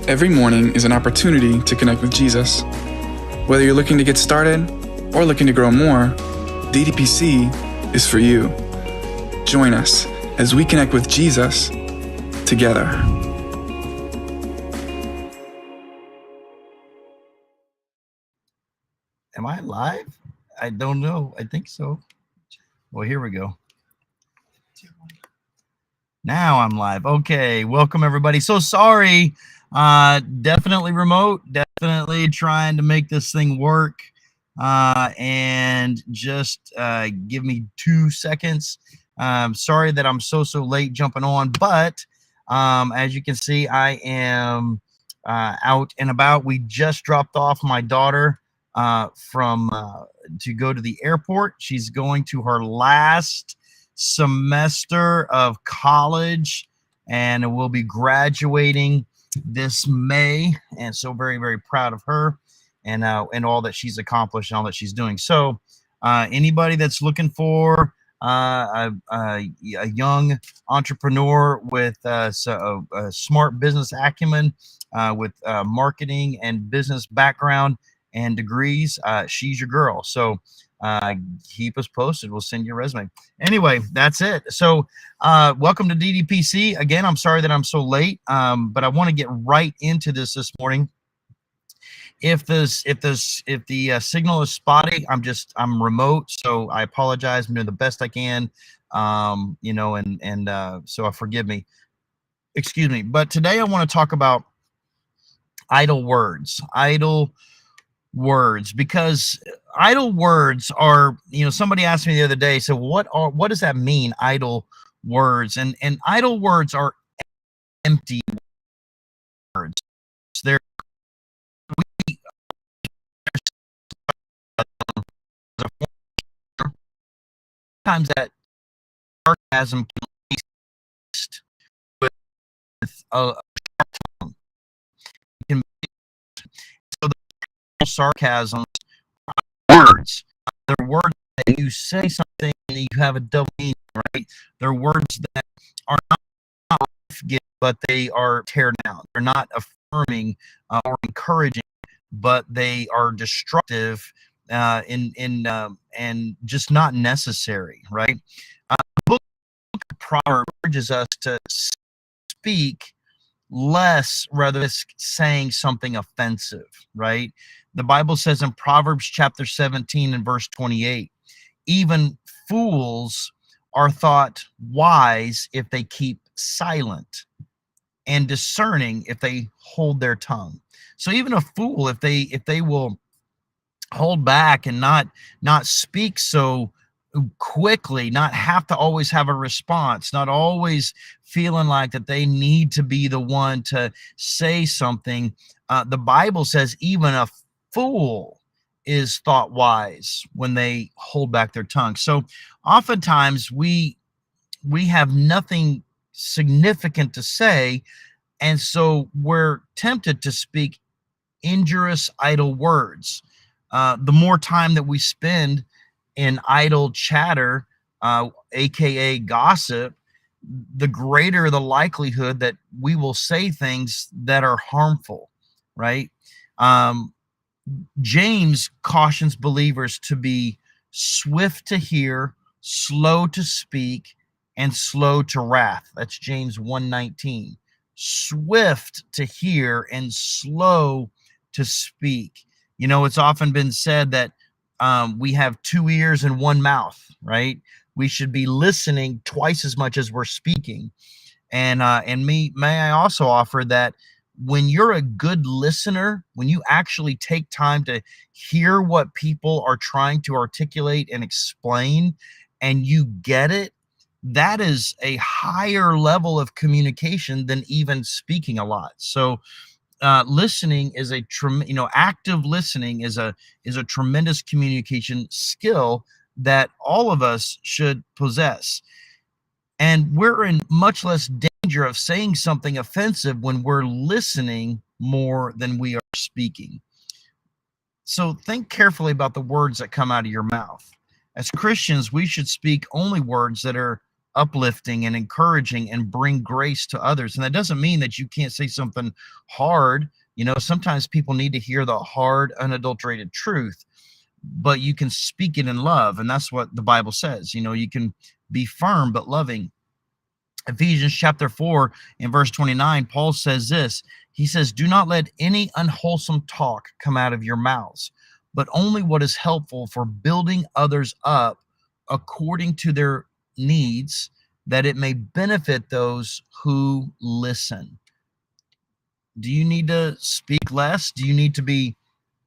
Every morning is an opportunity to connect with Jesus. Whether you're looking to get started or looking to grow more, Ddpc is for you. Join us as we connect with Jesus together. Am I live? I don't know. I think so. Well, here we go. Now I'm live. Okay, welcome everybody. So sorry. Definitely remote. Definitely trying to make this thing work. And just give me 2 seconds. Sorry that I'm so late jumping on, but as you can see, I am out and about. We just dropped off my daughter to go to the airport. She's going to her last semester of college and will be graduating this May, and so very proud of her and all that she's accomplished and all that she's doing. So anybody that's looking for a young entrepreneur with a smart business acumen, with marketing and business background and degrees, she's your girl. So keep us posted. We'll send you a resume. Anyway, that's it. So welcome to Ddpc. Again, I'm sorry that I'm so late, but I want to get right into this morning. If the signal is spotty, I'm remote, so I apologize. I'm doing the best I can, so forgive me. Excuse me. But today I want to talk about idle words. Because idle words are, somebody asked me the other day, so what does that mean, idle words? And idle words are empty words. They're sometimes that sarcasm can be mixed with a sharp tone. So the sarcasm are words. They're words that you say something and you have a double meaning, right? They're words that are not life-giving, but they are tear down. They're not affirming or encouraging, but they are destructive and just not necessary, right? The book of Proverbs urges us to speak less rather than saying something offensive, right? The Bible says in Proverbs chapter 17 and verse 28, even fools are thought wise if they keep silent, and discerning if they hold their tongue. So even a fool, if they will hold back and not speak so quickly, not have to always have a response, not always feeling like that they need to be the one to say something, the Bible says even a fool is thought wise when they hold back their tongue. So oftentimes we have nothing significant to say, and so we're tempted to speak injurious, idle words. The more time that we spend in idle chatter, aka gossip, the greater the likelihood that we will say things that are harmful, right? James cautions believers to be swift to hear, slow to speak, and slow to wrath. That's James 1:19. Swift to hear and slow to speak. It's often been said that we have 2 ears and 1 mouth, right? We should be listening twice as much as we're speaking. And may I also offer that when you're a good listener, when you actually take time to hear what people are trying to articulate and explain, and you get it, that is a higher level of communication than even speaking a lot. So listening is active listening is a tremendous communication skill that all of us should possess. And we're in much less danger of saying something offensive when we're listening more than we are speaking. So think carefully about the words that come out of your mouth. As Christians, we should speak only words that are uplifting and encouraging and bring grace to others. And that doesn't mean that you can't say something hard. Sometimes people need to hear the hard, unadulterated truth, but you can speak it in love. And that's what the Bible says. You can be firm but loving. Ephesians chapter 4 and verse 29, Paul says this. He says, do not let any unwholesome talk come out of your mouths, but only what is helpful for building others up according to their needs, that it may benefit those who listen. Do you need to speak less? Do you need to be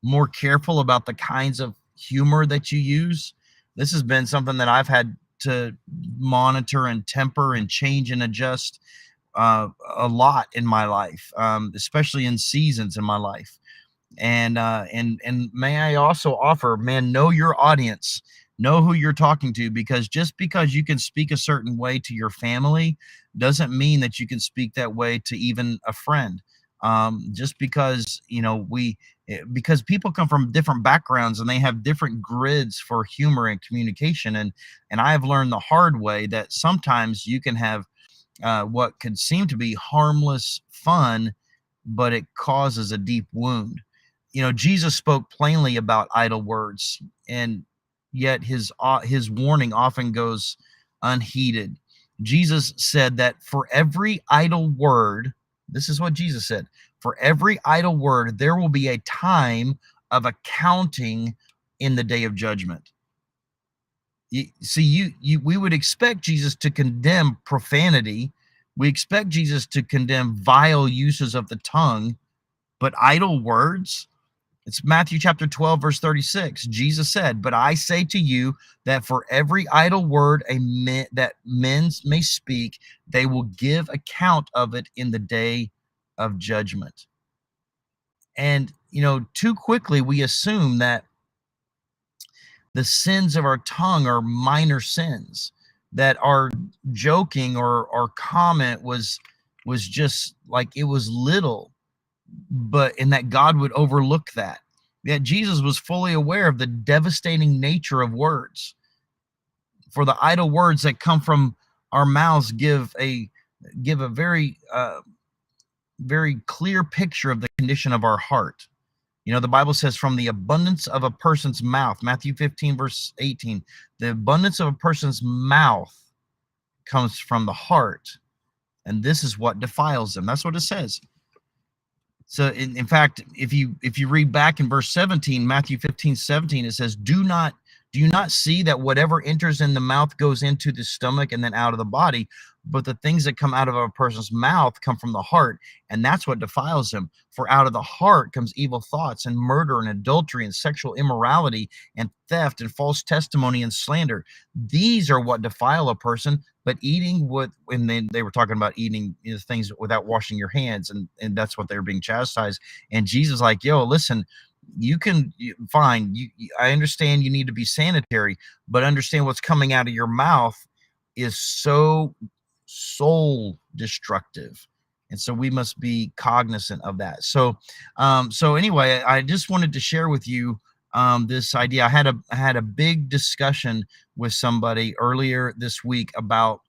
more careful about the kinds of humor that you use? This has been something that I've had to monitor and temper and change and adjust a lot in my life, especially in seasons in my life. And may I also offer, man, know your audience, know who you're talking to, because just because you can speak a certain way to your family doesn't mean that you can speak that way to even a friend. Just because because people come from different backgrounds and they have different grids for humor and communication, and I have learned the hard way that sometimes you can have what could seem to be harmless fun, but it causes a deep wound. Jesus spoke plainly about idle words, and yet his warning often goes unheeded. Jesus said that for every idle word, this is what Jesus said, for every idle word, there will be a time of accounting in the day of judgment. We would expect Jesus to condemn profanity. We expect Jesus to condemn vile uses of the tongue, but idle words, it's Matthew chapter 12, verse 36. Jesus said, but I say to you that for every idle word that men may speak, they will give account of it in the day of judgment. And, too quickly we assume that the sins of our tongue are minor sins, that our joking or our comment was just like it was little, and that God would overlook that. Yet Jesus was fully aware of the devastating nature of words. For the idle words that come from our mouths give a very very clear picture of the condition of our heart. The Bible says from the abundance of a person's mouth, Matthew 15, verse 18, the abundance of a person's mouth comes from the heart, and this is what defiles them. That's what it says. So in fact, if you read back in verse 17, Matthew 15, 17, it says, do you not see that whatever enters in the mouth goes into the stomach and then out of the body? But the things that come out of a person's mouth come from the heart, and that's what defiles him. For out of the heart comes evil thoughts and murder and adultery and sexual immorality and theft and false testimony and slander. These are what defile a person. But eating and then they were talking about eating things without washing your hands, and that's what they're being chastised. And Jesus like, yo, listen, fine. I understand you need to be sanitary, but understand what's coming out of your mouth is so soul destructive, and so we must be cognizant of that. So anyway, I just wanted to share with you this idea. I had a big discussion with somebody earlier this week about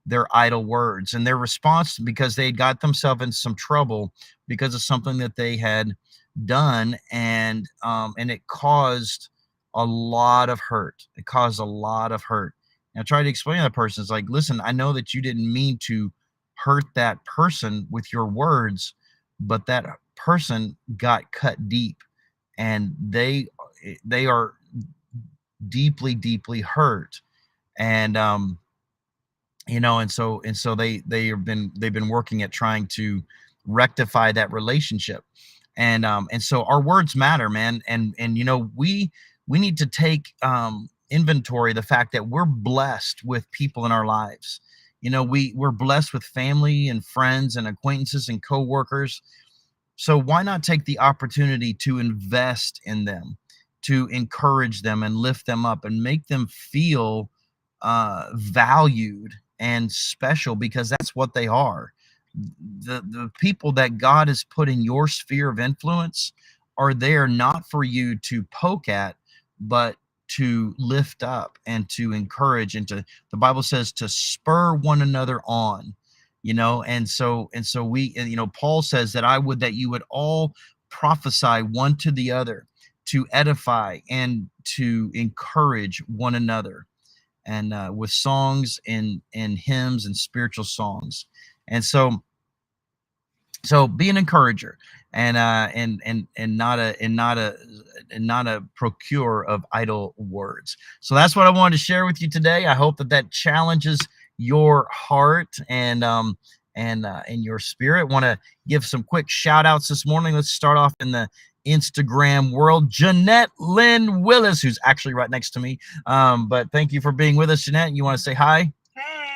their idle words and their response, because they got themselves in some trouble because of something that they had done, and it caused a lot of hurt. It caused a lot of hurt. And I tried to explain to that person, it's like, listen, I know that you didn't mean to hurt that person with your words, but that person got cut deep, and they are deeply, deeply hurt. And and so they've been working at trying to rectify that relationship. And so our words matter, man. And we need to take inventory of the fact that we're blessed with people in our lives. We're blessed with family and friends and acquaintances and coworkers. So why not take the opportunity to invest in them, to encourage them and lift them up and make them feel valued and special, because that's what they are. The people that God has put in your sphere of influence are there not for you to poke at, but to lift up and to encourage, and to, the Bible says, to spur one another on, and so we, Paul says that I would that you would all prophesy one to the other, to edify and to encourage one another, and with songs and hymns and spiritual songs. And so be an encourager, and not a procure of idle words. So that's what I wanted to share with you today. I hope that challenges your heart and your spirit. Want to give some quick shout outs this morning. Let's start off in the Instagram world. Jeanette Lynn Willis, who's actually right next to me. But thank you for being with us, Jeanette. You want to say hi? Hey.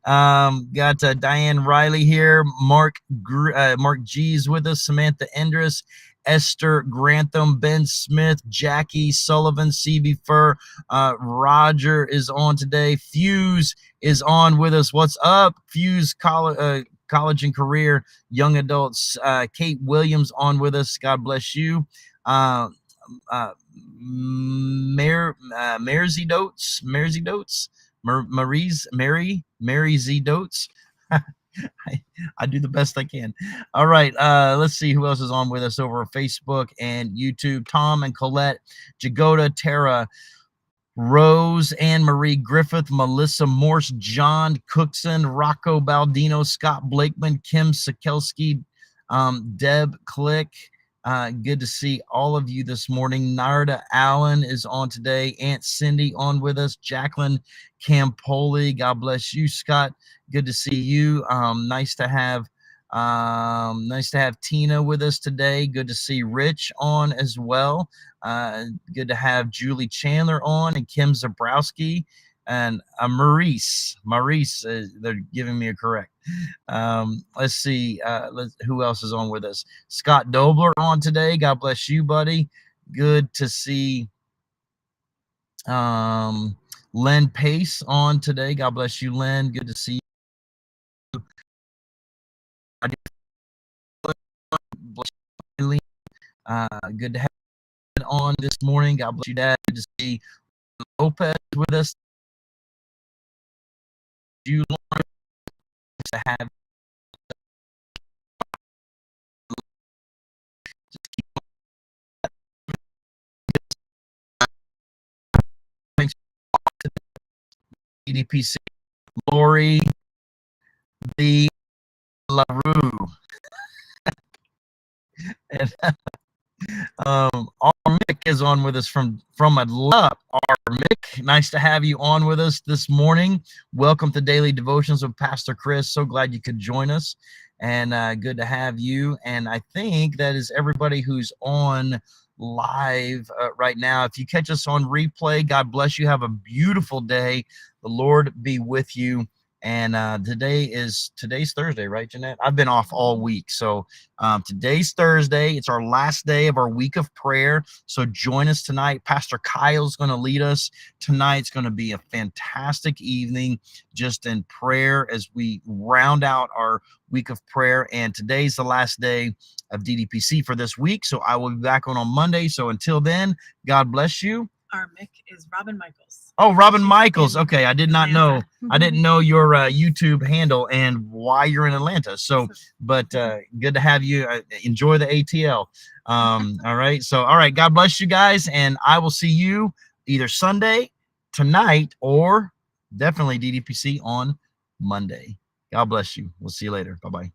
Got Diane Riley here. Mark G's with us. Samantha Endress, Esther Grantham, Ben Smith, Jackie Sullivan, CB Fur, Roger is on today. Fuse is on with us. What's up, Fuse? College and career young adults. Kate Williams on with us. God bless you. Mary Z Dotes. I do the best I can. All right. Let's see who else is on with us over Facebook and YouTube. Tom and Colette, Jagoda, Tara, Rose, Anne Marie Griffith, Melissa Morse, John Cookson, Rocco Baldino, Scott Blakeman, Kim Sikelski, Deb Click. Good to see all of you this morning. Narda Allen is on today. Aunt Cindy on with us. Jacqueline Campoli. God bless you, Scott. Good to see you. Nice to have Tina with us today. Good to see Rich on as well. Good to have Julie Chandler on, and Kim Zabrowski, and Maurice. They're giving me a correct. Let's see. Who else is on with us? Scott Dobler on today. God bless you, buddy. Good to see Len Pace on today. God bless you, Len. Good to see you. Good to have you on this morning. God bless you, Dad. Good to see Lopez with us. You, Lauren, to have Ddpc, Lori, the LaRue, and our Mick is on with us from Atlanta. Our Mick, nice to have you on with us this morning. Welcome to Daily Devotions with Pastor Chris. So glad you could join us, and good to have you. And I think that is everybody who's on live right now. If you catch us on replay, God bless you. Have a beautiful day. The Lord be with you. And today's Thursday, right, Jeanette? I've been off all week. So today's Thursday. It's our last day of our week of prayer. So join us tonight. Pastor Kyle's going to lead us. Tonight's going to be a fantastic evening just in prayer as we round out our week of prayer. And today's the last day of Ddpc for this week. So I will be back on Monday. So until then, God bless you. Our Mick is Robin Michaels. Oh, Robin Michaels. Okay, I did not know. I didn't know your YouTube handle and why you're in Atlanta. So, but good to have you. Enjoy the ATL. All right. So, all right. God bless you guys, and I will see you either Sunday, tonight, or definitely Ddpc on Monday. God bless you. We'll see you later. Bye-bye.